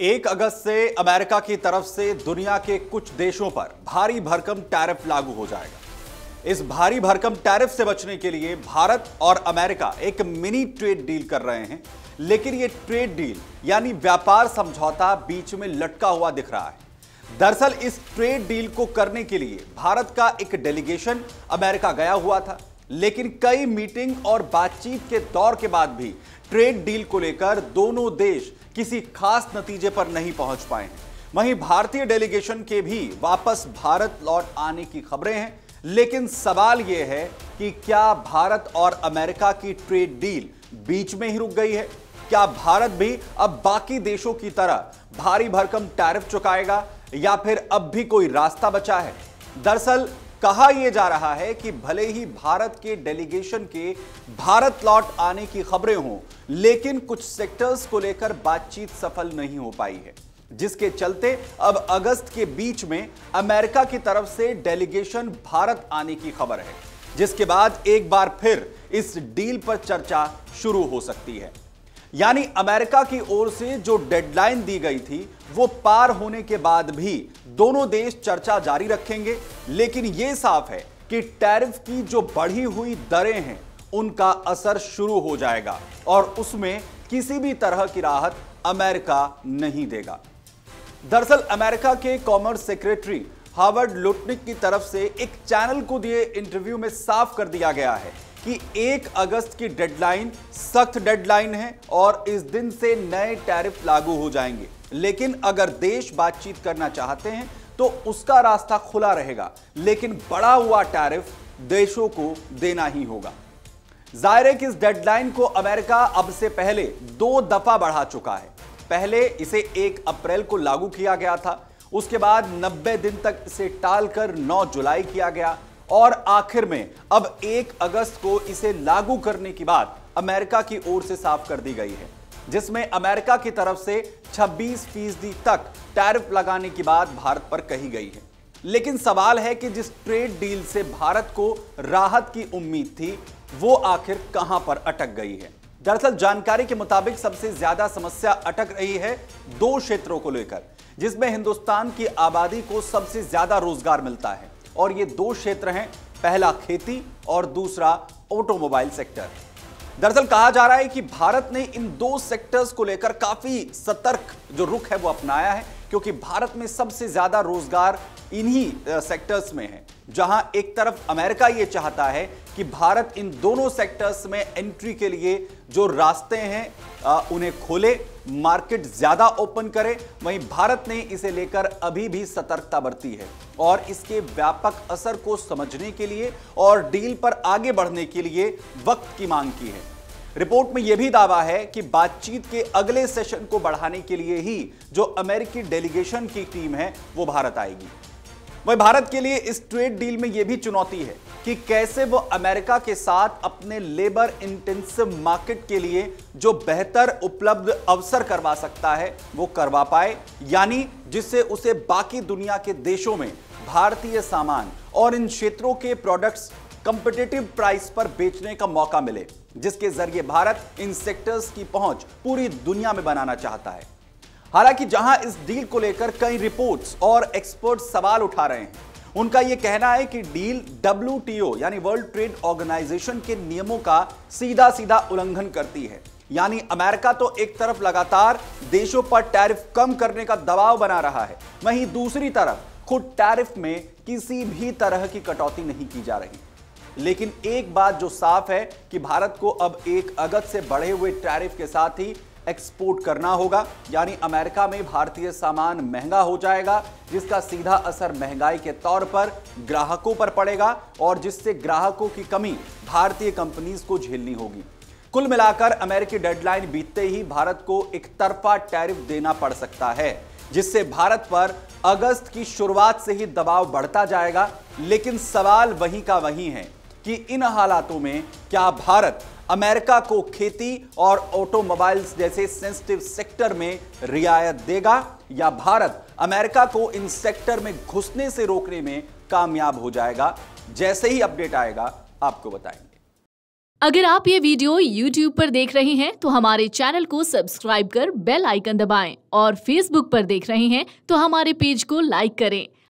1 अगस्त से अमेरिका की तरफ से दुनिया के कुछ देशों पर भारी भरकम टैरिफ लागू हो जाएगा। इस भारी भरकम टैरिफ से बचने के लिए भारत और अमेरिका एक मिनी ट्रेड डील कर रहे हैं, लेकिन यह ट्रेड डील यानी व्यापार समझौता बीच में लटका हुआ दिख रहा है। दरअसल इस ट्रेड डील को करने के लिए भारत का एक डेलीगेशन अमेरिका गया हुआ था, लेकिन कई मीटिंग और बातचीत के दौर के बाद भी ट्रेड डील को लेकर दोनों देश किसी खास नतीजे पर नहीं पहुंच पाए हैं। वहीं भारतीय डेलीगेशन के भी वापस भारत लौट आने की खबरें हैं, लेकिन सवाल यह है कि क्या भारत और अमेरिका की ट्रेड डील बीच में ही रुक गई है? क्या भारत भी अब बाकी देशों की तरह भारी भरकम टैरिफ चुकाएगा या फिर अब भी कोई रास्ता बचा है? दरअसल कहा यह जा रहा है कि भले ही भारत के डेलीगेशन के भारत लौट आने की खबरें हों, लेकिन कुछ सेक्टर्स को लेकर बातचीत सफल नहीं हो पाई है, जिसके चलते अब अगस्त के बीच में अमेरिका की तरफ से डेलीगेशन भारत आने की खबर है, जिसके बाद एक बार फिर इस डील पर चर्चा शुरू हो सकती है। यानी अमेरिका की ओर से जो डेडलाइन दी गई थी वो पार होने के बाद भी दोनों देश चर्चा जारी रखेंगे, लेकिन यह साफ है कि टैरिफ की जो बढ़ी हुई दरें हैं उनका असर शुरू हो जाएगा और उसमें किसी भी तरह की राहत अमेरिका नहीं देगा। दरअसल अमेरिका के कॉमर्स सेक्रेटरी हार्वर्ड लुटनिक की तरफ से एक चैनल को दिए इंटरव्यू में साफ कर दिया गया है कि 1 अगस्त की डेडलाइन सख्त डेडलाइन है और इस दिन से नए टैरिफ लागू हो जाएंगे, लेकिन अगर देश बातचीत करना चाहते हैं तो उसका रास्ता खुला रहेगा, लेकिन बढ़ा हुआ टैरिफ देशों को देना ही होगा। जाहिर है कि इस डेडलाइन को अमेरिका अब से पहले 2 दफा बढ़ा चुका है। पहले इसे 1 अप्रैल को लागू किया गया था, उसके बाद 90 दिन तक इसे टालकर 9 जुलाई किया गया और आखिर में अब 1 अगस्त को इसे लागू करने की बात अमेरिका की ओर से साफ कर दी गई है, जिसमें अमेरिका की तरफ से 26% तक टैरिफ लगाने की बात भारत पर कही गई है। लेकिन सवाल है कि जिस ट्रेड डील से भारत को राहत की उम्मीद थी वो आखिर कहां पर अटक गई है। दरअसल जानकारी के मुताबिक सबसे ज्यादा समस्या अटक रही है 2 क्षेत्रों को लेकर, जिसमें हिंदुस्तान की आबादी को सबसे ज्यादा रोजगार मिलता है, और ये 2 क्षेत्र हैं, पहला खेती और दूसरा ऑटोमोबाइल सेक्टर। दरअसल कहा जा रहा है कि भारत ने इन 2 सेक्टर्स को लेकर काफी सतर्क जो रुख है वो अपनाया है, क्योंकि भारत में सबसे ज्यादा रोजगार इन्हीं सेक्टर्स में है। जहां एक तरफ अमेरिका ये चाहता है कि भारत इन दोनों सेक्टर्स में एंट्री के लिए जो रास्ते हैं उन्हें खोले, मार्केट ज्यादा ओपन करे, वहीं भारत ने इसे लेकर अभी भी सतर्कता बरती है और इसके व्यापक असर को समझने के लिए और डील पर आगे बढ़ने के लिए वक्त की मांग की है। रिपोर्ट में यह भी दावा है कि बातचीत के अगले सेशन को बढ़ाने के लिए ही जो अमेरिकी डेलीगेशन की टीम है वो भारत आएगी। वही भारत के लिए इस ट्रेड डील में यह भी चुनौती है कि कैसे वो अमेरिका के साथ अपने लेबर इंटेंसिव मार्केट के लिए जो बेहतर उपलब्ध अवसर करवा सकता है वो करवा पाए, यानी जिससे उसे बाकी दुनिया के देशों में भारतीय सामान और इन क्षेत्रों के प्रोडक्ट्स कंपिटिटिव प्राइस पर बेचने का मौका मिले, जिसके जरिए भारत इन सेक्टर्स की पहुंच पूरी दुनिया में बनाना चाहता है। हालांकि जहां इस डील को लेकर कई रिपोर्ट्स और एक्सपर्ट सवाल उठा रहे हैं, उनका यह कहना है कि डील WTO यानी वर्ल्ड ट्रेड ऑर्गेनाइजेशन के नियमों का सीधा सीधा उल्लंघन करती है। यानी अमेरिका तो एक तरफ लगातार देशों पर टैरिफ कम करने का दबाव बना रहा है, वहीं दूसरी तरफ खुद टैरिफ में किसी भी तरह की कटौती नहीं की जा रही। लेकिन एक बात जो साफ है कि भारत को अब 1 अगस्त से बढ़े हुए टैरिफ के साथ ही एक्सपोर्ट करना होगा, यानी अमेरिका में भारतीय सामान महंगा हो जाएगा, जिसका सीधा असर महंगाई के तौर पर ग्राहकों पर पड़ेगा और जिससे ग्राहकों की कमी भारतीय कंपनीज को झेलनी होगी। कुल मिलाकर अमेरिकी डेडलाइन बीतते ही भारत को एक तरफा टैरिफ देना पड़ सकता है, जिससे भारत पर अगस्त की शुरुआत से ही दबाव बढ़ता जाएगा। लेकिन सवाल वहीं का वहीं है कि इन हालातों में क्या भारत अमेरिका को खेती और ऑटोमोबाइल्स जैसे सेंसिटिव सेक्टर में रियायत देगा या भारत अमेरिका को इन सेक्टर में घुसने से रोकने में कामयाब हो जाएगा। जैसे ही अपडेट आएगा आपको बताएंगे। अगर आप ये वीडियो YouTube पर देख रहे हैं तो हमारे चैनल को सब्सक्राइब कर बेल आइकन दबाएं और Facebook पर देख रहे हैं तो हमारे पेज को लाइक करें।